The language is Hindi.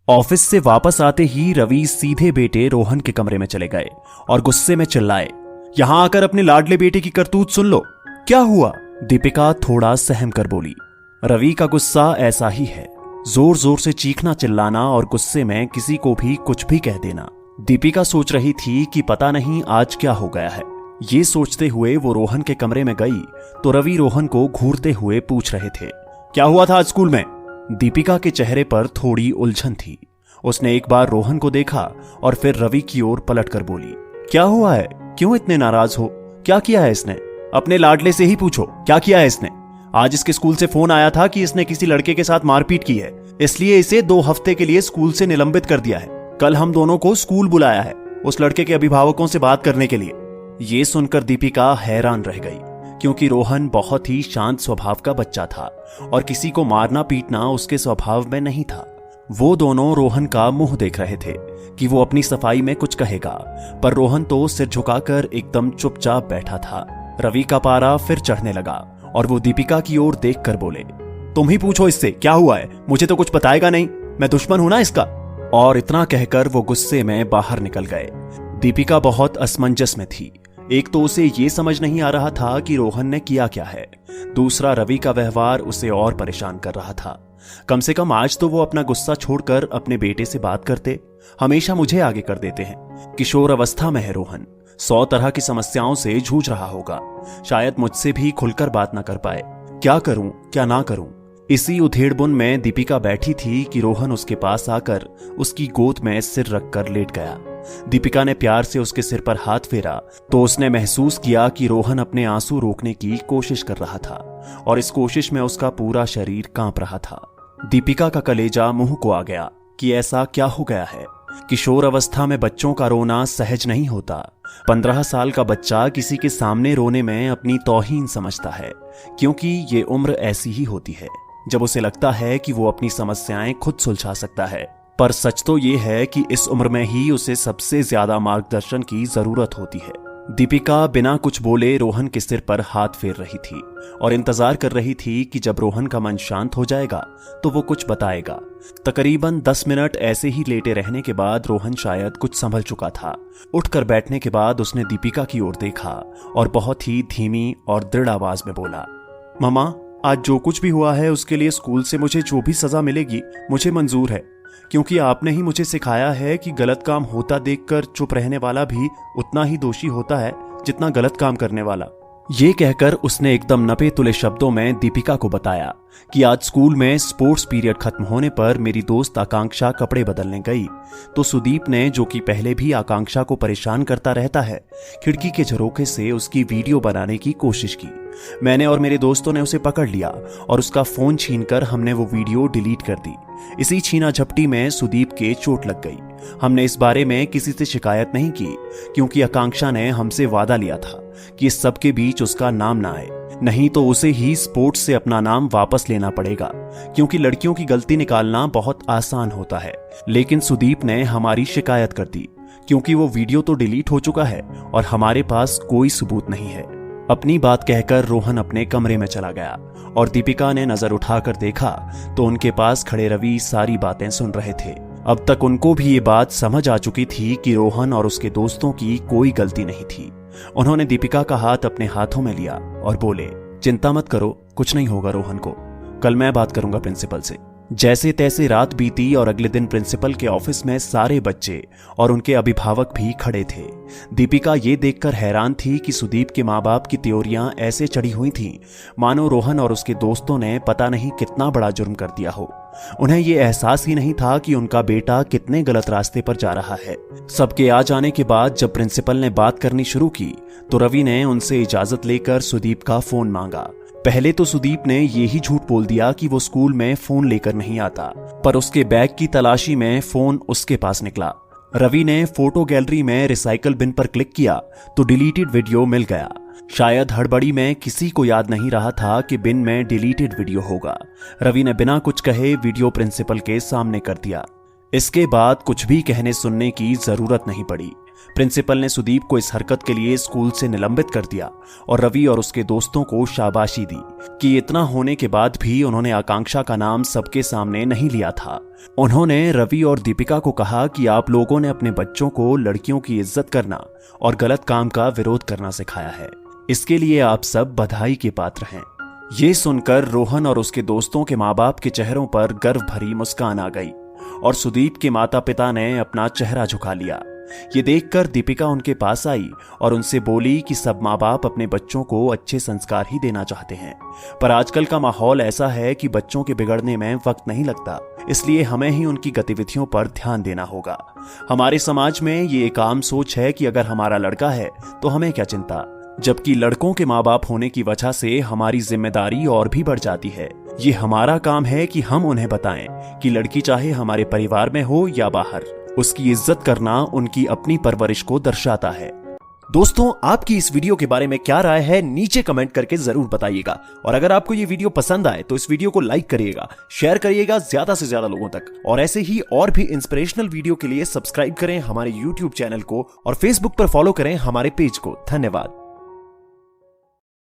ऑफिस से वापस आते ही रवि सीधे बेटे रोहन के कमरे में चले गए और गुस्से में चिल्लाए, यहां आकर अपने लाडले बेटे की करतूत सुन लो। क्या हुआ? दीपिका थोड़ा सहम कर बोली। रवि का गुस्सा ऐसा ही है, जोर जोर से चीखना चिल्लाना और गुस्से में किसी को भी कुछ भी कह देना। दीपिका सोच रही थी कि पता नहीं आज क्या हो गया है। ये सोचते हुए वो रोहन के कमरे में गई तो रवि रोहन को घूरते हुए पूछ रहे थे, क्या हुआ था आज स्कूल में? दीपिका के चेहरे पर थोड़ी उलझन थी। उसने एक बार रोहन को देखा और फिर रवि की ओर पलटकर बोली, क्या हुआ है? क्यों इतने नाराज हो? क्या किया है इसने? अपने लाडले से ही पूछो, क्या किया है इसने? आज इसके स्कूल से फोन आया था कि इसने किसी लड़के के साथ मारपीट की है, इसलिए इसे 2 हफ्ते के लिए स्कूल से निलंबित कर दिया है। कल हम दोनों को स्कूल बुलाया है उस लड़के के अभिभावकों से बात करने के लिए। ये सुनकर दीपिका हैरान रह गई, क्योंकि रोहन बहुत ही शांत स्वभाव का बच्चा था और किसी को मारना पीटना उसके स्वभाव में नहीं था। वो दोनों रोहन का मुंह देख रहे थे कि वो अपनी सफाई में कुछ कहेगा, पर रोहन तो सिर झुकाकर एकदम चुपचाप बैठा था। रवि का पारा फिर चढ़ने लगा और वो दीपिका की ओर देखकर बोले, तुम ही पूछो इससे क्या हुआ है, मुझे तो कुछ बताएगा नहीं, मैं दुश्मन हूं ना इसका। और इतना कहकर वो गुस्से में बाहर निकल गए। दीपिका बहुत असमंजस में थी। एक तो उसे ये समझ नहीं आ रहा था कि रोहन ने किया क्या है, दूसरा रवि का व्यवहार उसे और परेशान कर रहा था। कम से कम आज तो वो अपना गुस्सा छोड़कर अपने बेटे से बात करते। हमेशा मुझे आगे कर देते हैं। किशोर अवस्था में है रोहन, 100 तरह की समस्याओं से जूझ रहा होगा, शायद मुझसे भी खुलकर बात ना कर पाए। क्या करूं क्या ना करूं? इसी उधेड़बुन में दीपिका बैठी थी कि रोहन उसके पास आकर उसकी गोद में सिर रखकर लेट गया। दीपिका ने प्यार से उसके सिर पर हाथ फेरा तो उसने महसूस किया कि रोहन अपने आंसू रोकने की कोशिश कर रहा था और इस कोशिश में उसका पूरा शरीर कांप रहा था। दीपिका का कलेजा मुंह को आ गया कि ऐसा क्या हो गया है। किशोर अवस्था में बच्चों का रोना सहज नहीं होता। 15 साल का बच्चा किसी के सामने रोने में अपनी तौहीन समझता है, क्योंकि ये उम्र ऐसी ही होती है जब उसे लगता है कि वो अपनी समस्याएं खुद सुलझा सकता है। पर सच तो ये है कि इस उम्र में ही उसे सबसे ज्यादा मार्गदर्शन की जरूरत होती है। दीपिका बिना कुछ बोले रोहन के सिर पर हाथ फेर रही थी और इंतजार कर रही थी कि जब रोहन का मन शांत हो जाएगा तो वो कुछ बताएगा। तकरीबन 10 मिनट ऐसे ही लेटे रहने के बाद रोहन शायद कुछ संभल चुका था। उठकर बैठने के बाद उसने दीपिका की ओर देखा और बहुत ही धीमी और दृढ़ आवाज में बोला, ममा, आज जो कुछ भी हुआ है उसके लिए स्कूल से मुझे जो भी सजा मिलेगी मुझे मंजूर है, क्योंकि आपने ही मुझे सिखाया है कि गलत काम होता देखकर चुप रहने वाला भी उतना ही दोषी होता है जितना गलत काम करने वाला। ये कहकर उसने एकदम नपे तुले शब्दों में दीपिका को बताया कि आज स्कूल में स्पोर्ट्स पीरियड खत्म होने पर मेरी दोस्त आकांक्षा कपड़े बदलने गई तो सुदीप ने, जो कि पहले भी आकांक्षा को परेशान करता रहता है, खिड़की के झरोखे से उसकी वीडियो बनाने की कोशिश की। मैंने और मेरे दोस्तों ने उसे पकड़ लिया और उसका फोन छीनकर हमने वो वीडियो डिलीट कर दी। इसी छीना झपटी में सुदीप के चोट लग गई। हमने इस बारे में किसी से शिकायत नहीं की, क्योंकि आकांक्षा ने हमसे वादा लिया था कि इस सब के बीच उसका नाम ना आए, नहीं तो उसे ही स्पोर्ट्स से अपना नाम वापस लेना पड़ेगा, क्योंकि लड़कियों की गलती निकालना बहुत आसान होता है। लेकिन सुदीप ने हमारी शिकायत कर दी, क्योंकि वो वीडियो तो डिलीट हो चुका है और हमारे पास कोई सबूत नहीं है। अपनी बात कहकर रोहन अपने कमरे में चला गया और दीपिका ने नजर उठाकर देखा तो उनके पास खड़े रवि सारी बातें सुन रहे थे। अब तक उनको भी ये बात समझ आ चुकी थी कि रोहन और उसके दोस्तों की कोई गलती नहीं थी। उन्होंने दीपिका का हाथ अपने हाथों में लिया और बोले, चिंता मत करो, कुछ नहीं होगा रोहन को, कल मैं बात करूंगा प्रिंसिपल से। जैसे तैसे रात बीती और अगले दिन प्रिंसिपल के ऑफिस में सारे बच्चे और उनके अभिभावक भी खड़े थे। दीपिका ये देखकर हैरान थी कि सुदीप के माँ बाप की त्योरियां ऐसे चढ़ी हुई थीं मानो रोहन और उसके दोस्तों ने पता नहीं कितना बड़ा जुर्म कर दिया हो। उन्हें ये एहसास ही नहीं था कि उनका बेटा कितने गलत रास्ते पर जा रहा है। सबके आ जाने के बाद जब प्रिंसिपल ने बात करनी शुरू की तो रवि ने उनसे इजाजत लेकर सुदीप का फोन मांगा। पहले तो सुदीप ने ये ही झूठ बोल दिया कि वो स्कूल में फोन लेकर नहीं आता, पर उसके बैग की तलाशी में फोन उसके पास निकला। रवि ने फोटो गैलरी में रिसाइकल बिन पर क्लिक किया तो डिलीटेड वीडियो मिल गया। शायद हड़बड़ी में किसी को याद नहीं रहा था कि बिन में डिलीटेड वीडियो होगा। रवि ने बिना कुछ कहे वीडियो प्रिंसिपल के सामने कर दिया। इसके बाद कुछ भी कहने सुनने की जरूरत नहीं पड़ी। प्रिंसिपल ने सुदीप को इस हरकत के लिए स्कूल से निलंबित कर दिया और रवि और उसके दोस्तों को शाबाशी दी कि इतना होने के बाद भी उन्होंने आकांक्षा का नाम सबके सामने नहीं लिया था। उन्होंने रवि और दीपिका को कहा कि आप लोगों ने अपने बच्चों को लड़कियों की इज्जत करना और गलत काम का विरोध करना सिखाया है। इसके लिए आप सब बधाई के पात्र हैं। ये सुनकर रोहन और उसके दोस्तों के माँ बाप के चेहरों पर गर्व भरी मुस्कान आ गई और सुदीप के माता पिता ने अपना चेहरा झुका लिया। ये देखकर दीपिका उनके पास आई और उनसे बोली कि सब माँ बाप अपने बच्चों को अच्छे संस्कार ही देना चाहते हैं, पर आजकल का माहौल ऐसा है कि बच्चों के बिगड़ने में वक्त नहीं लगता, इसलिए हमें ही उनकी गतिविधियों पर ध्यान देना होगा। हमारे समाज में ये एक आम सोच है कि अगर हमारा लड़का है तो हमें क्या चिंता, जबकि लड़कों के माँ बाप होने की वजह से हमारी जिम्मेदारी और भी बढ़ जाती है। ये हमारा काम है कि हम उन्हें बताएं कि लड़की चाहे हमारे परिवार में हो या बाहर, उसकी इज्जत करना उनकी अपनी परवरिश को दर्शाता है। दोस्तों, आपकी इस वीडियो के बारे में क्या राय है नीचे कमेंट करके जरूर बताइएगा। और अगर आपको ये वीडियो पसंद आए तो इस वीडियो को लाइक करिएगा, शेयर करिएगा ज्यादा से ज्यादा लोगों तक, और ऐसे ही और भी इंस्पिरेशनल वीडियो के लिए सब्सक्राइब करें हमारे YouTube चैनल को और Facebook पर फॉलो करें हमारे पेज को। धन्यवाद।